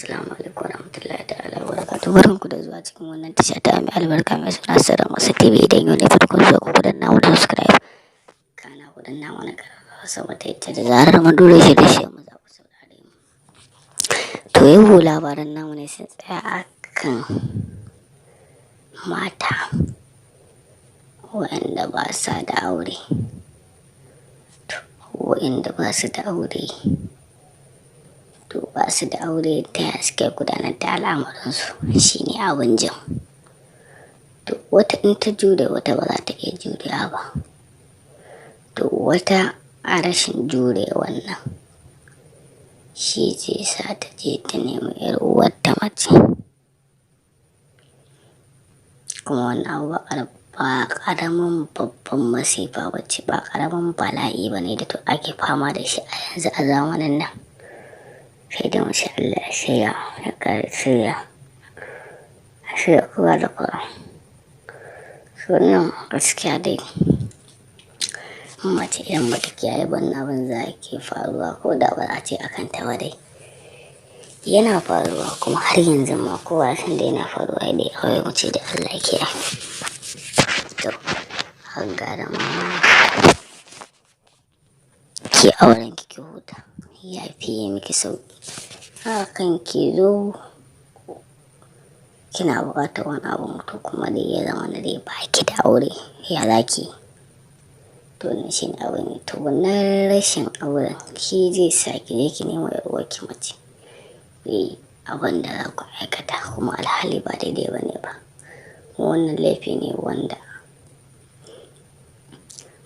Assalamu alaikum warahmatullahi ta'ala wabarakatuh. Barkanku da zuwa cikin wannan tasha ta mai albarka mai suna Sirrin Wasu TV. Idan yau ne farkon zuwa ku danna mana subscribe, kana ku danna mana kararrawa sama ta yadda da zarar mun dole shi da shi mu za ku saurare mu. To yau labaran namu ne sun tsaya akan mata waɗanda ba sa da aure, waɗanda ba su da aure. To ba su da aure ta yaya suke gudanar da al'amuransu shine abun jin. To wata in ta jure wata ba za ta iya jurewa ba. To wata a rashin jure wannan shi zai sa ta je ta nemi 'yar uwarta mace. Kuma wannan ba ƙaramin babban masifa bace, ba ƙaramin bala'i bane da to ake fama da shi a yanzu a zamanin nan. Sai da mace Allah ya shirya, ya ƙara shirya kowa da kowa. Nan gaskiya dai mace idan bata kiyaye wannan abin za ke faruwa, ko da ba a ce akan ta ba dai yana faruwa, kuma har yanzu ma kowa san da yana faruwa dai kawai mu ce da Allah ya kiyaye. To har gara ma ki auren ki huta, ya fiye miki sauki. Hakan ki zo kina buƙatar wani abu mutum kuma dai ya zama na dai ba ki da aure, ya zaki. To ne shine abin yi. To wannan rashin auren shi zai sa ki je ki nemo 'yar uwarki mace. Abin da za ku aikata kuma alhali ba daidai ba ne ba. Wannan laifi ne wanda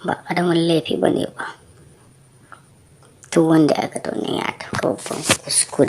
ba ƙaramin laifi ba ne ba. To wanda aka tauna ya tafka babban kuskure.